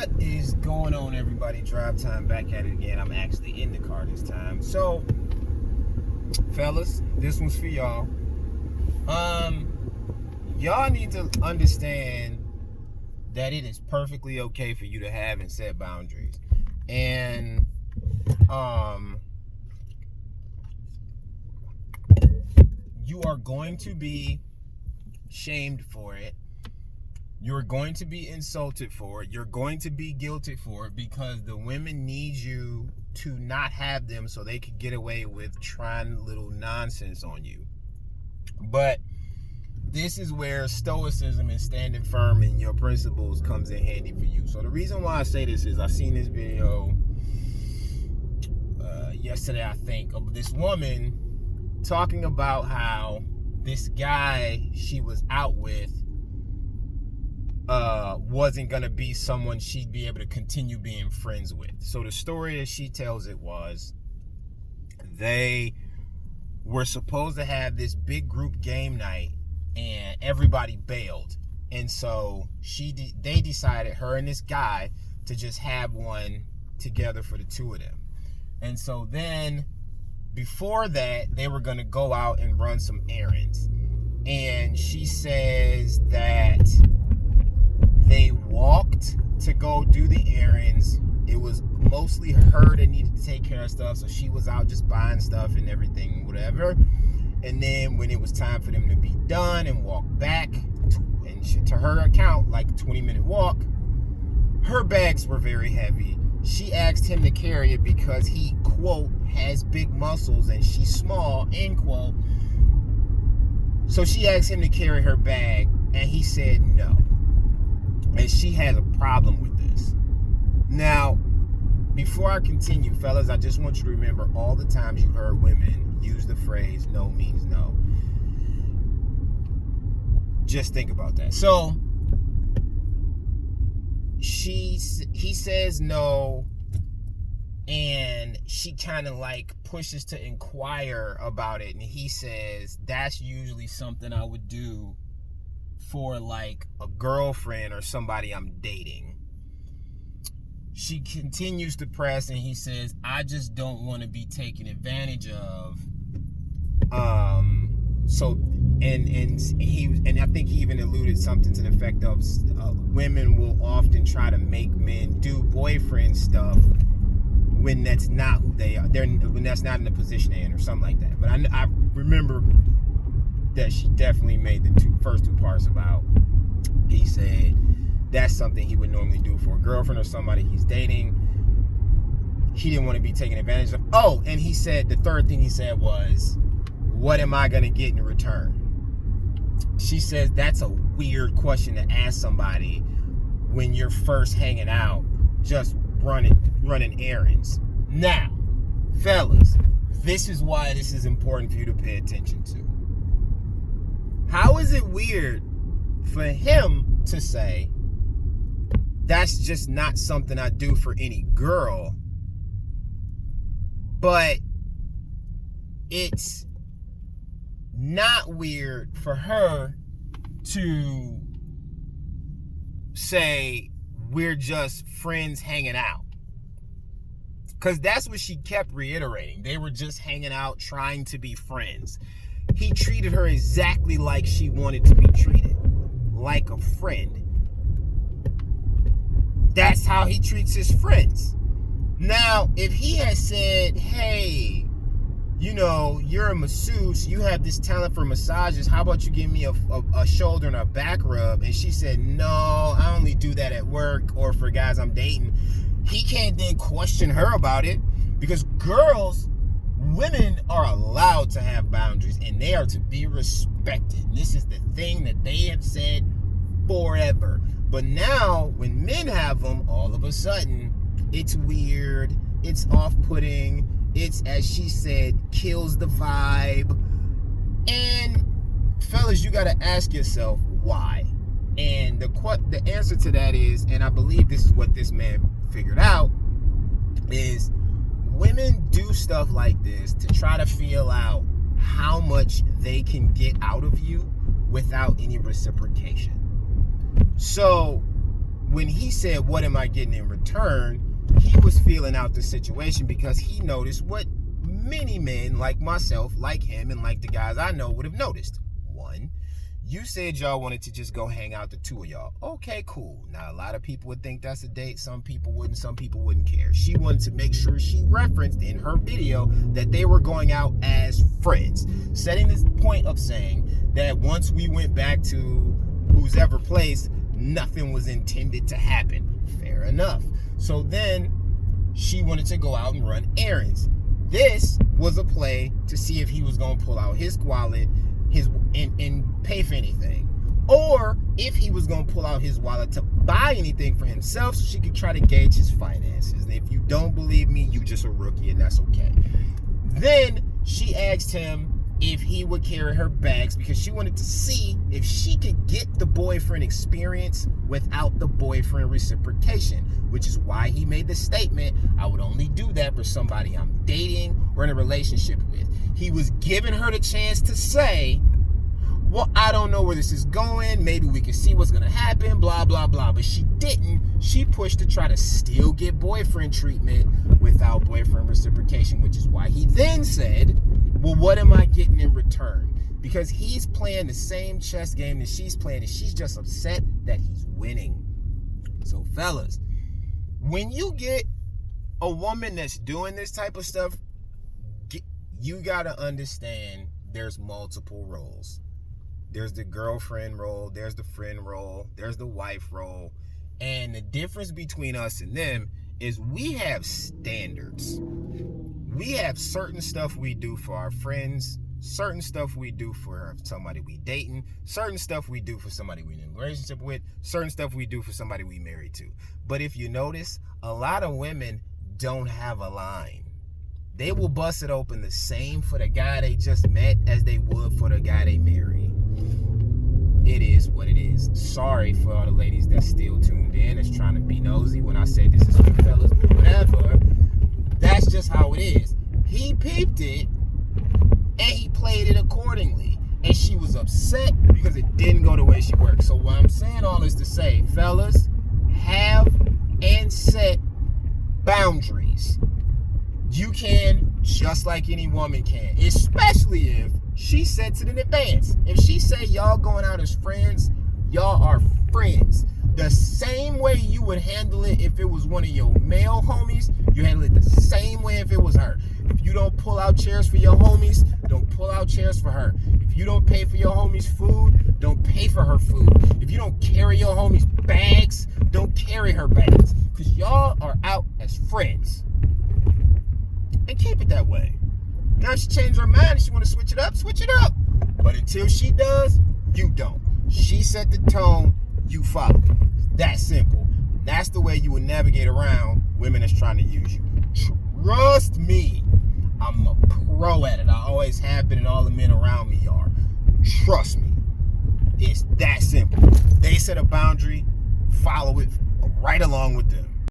What is going on, everybody? Drive Time back at it again. I'm actually in the car this time. So, fellas, this one's for y'all. Y'all need to understand that it is perfectly okay for you to have and set boundaries. And you are going to be shamed for it. You're going to be insulted for it. You're going to be guilted for it because the women need you to not have them so they can get away with trying little nonsense on you. But this is where stoicism and standing firm in your principles comes in handy for you. So the reason why I say this is I seen this video yesterday, I think, of this woman talking about how this guy she was out with wasn't gonna be someone she'd be able to continue being friends with. So the story as she tells it was, they were supposed to have this big group game night and everybody bailed, and so they decided, her and this guy, to just have one together for the two of them. And so then before that, they were gonna go out and run some errands, and she says that they walked to go do the errands. It was mostly her that needed to take care of stuff, so she was out just buying stuff and everything, whatever. And then when it was time for them to be done and walk back, and to her account, like a 20-minute walk, her bags were very heavy. She asked him to carry it because he, quote, has big muscles and she's small, end quote. So she asked him to carry her bag, and he said no. And she has a problem with this. Now, before I continue, fellas, I just want you to remember all the times you heard women use the phrase, no means no. Just think about that. So, he says no, and she kind of like pushes to inquire about it. And he says, that's usually something I would do for like a girlfriend or somebody I'm dating. She continues to press, and he says, I just don't want to be taken advantage of. And I think he even alluded something to the effect of women will often try to make men do boyfriend stuff when that's not who they are. When that's not in the position they're in, or something like that. But I remember that she definitely made the first two parts about, he said that's something he would normally do for a girlfriend or somebody he's dating. He didn't want to be taken advantage of. Oh, and he said, the third thing he said was, what am I going to get in return? She says that's a weird question to ask somebody when you're first hanging out, just running errands. Now, fellas, this is why this is important for you to pay attention to. How is it weird for him to say, that's just not something I do for any girl, but it's not weird for her to say, we're just friends hanging out? Because that's what she kept reiterating. They were just hanging out, trying to be friends. He treated her exactly like she wanted to be treated, like a friend. That's how he treats his friends. Now, if he had said, hey, you know, you're a masseuse, you have this talent for massages, how about you give me a shoulder and a back rub? And she said, no, I only do that at work or for guys I'm dating. He can't then question her about it, because women are allowed to have boundaries, and they are to be respected. This is the thing that they have said forever. But now, when men have them, all of a sudden, it's weird, it's off-putting, it's, as she said, kills the vibe. And fellas, you gotta ask yourself why. And the answer to that is, and I believe this is what this man figured out, is women do stuff like this to try to feel out how much they can get out of you without any reciprocation. So when he said, what am I getting in return? He was feeling out the situation because he noticed what many men like myself, like him, and like the guys I know would have noticed. One, you said y'all wanted to just go hang out, the two of y'all. Okay, cool. Now, a lot of people would think that's a date. Some people wouldn't. Some people wouldn't care. She wanted to make sure she referenced in her video that they were going out as friends, setting this point of saying that once we went back to who's ever place, nothing was intended to happen. Fair enough. So then she wanted to go out and run errands. This was a play to see if he was going to pull out his wallet and pay for anything, or if he was going to pull out his wallet to buy anything for himself so she could try to gauge his finances. And if you don't believe me, you just a rookie, and that's okay. Then she asked him if he would carry her bags because she wanted to see if she could get the boyfriend experience without the boyfriend reciprocation, which is why he made the statement, I would only do that for somebody I'm dating or in a relationship with. He was giving her the chance to say, well, I don't know where this is going. Maybe we can see what's going to happen, blah, blah, blah. But she didn't. She pushed to try to still get boyfriend treatment without boyfriend reciprocation, which is why he then said, well, what am I getting in return? Because he's playing the same chess game that she's playing, and she's just upset that he's winning. So, fellas, when you get a woman that's doing this type of stuff, you got to understand there's multiple roles. There's the girlfriend role, there's the friend role, there's the wife role. And the difference between us and them is we have standards. We have certain stuff we do for our friends, certain stuff we do for somebody we dating, certain stuff we do for somebody we in a relationship with, certain stuff we do for somebody we married to. But if you notice, a lot of women don't have a line. They will bust it open the same for the guy they just met as they would for the guy they marry. It is what it is. Sorry for all the ladies that still tuned in, that's trying to be nosy when I say this is for the fellas, but whatever. That's just how it is. He peeped it, and he played it accordingly. And she was upset because it didn't go the way she worked. So what I'm saying all this to say, fellas, have and set boundaries. You can, just like any woman can, especially if she sets it in advance. If she say y'all going out as friends, y'all are friends. The same way you would handle it if it was one of your male homies, you handle it the same way if it was her. If you don't pull out chairs for your homies, don't pull out chairs for her. If you don't pay for your homies' food, don't pay for her food. If you don't carry your homies' bags, don't carry her bags. Because y'all are out as friends. And keep it that way. Now she changed her mind and she want to switch it up, switch it up. But until she does, you don't. She set the tone, you follow it. That simple. That's the way you would navigate around women that's trying to use you. Trust me, I'm a pro at it. I always have been, and all the men around me are. Trust me. It's that simple. They set a boundary, follow it right along with them.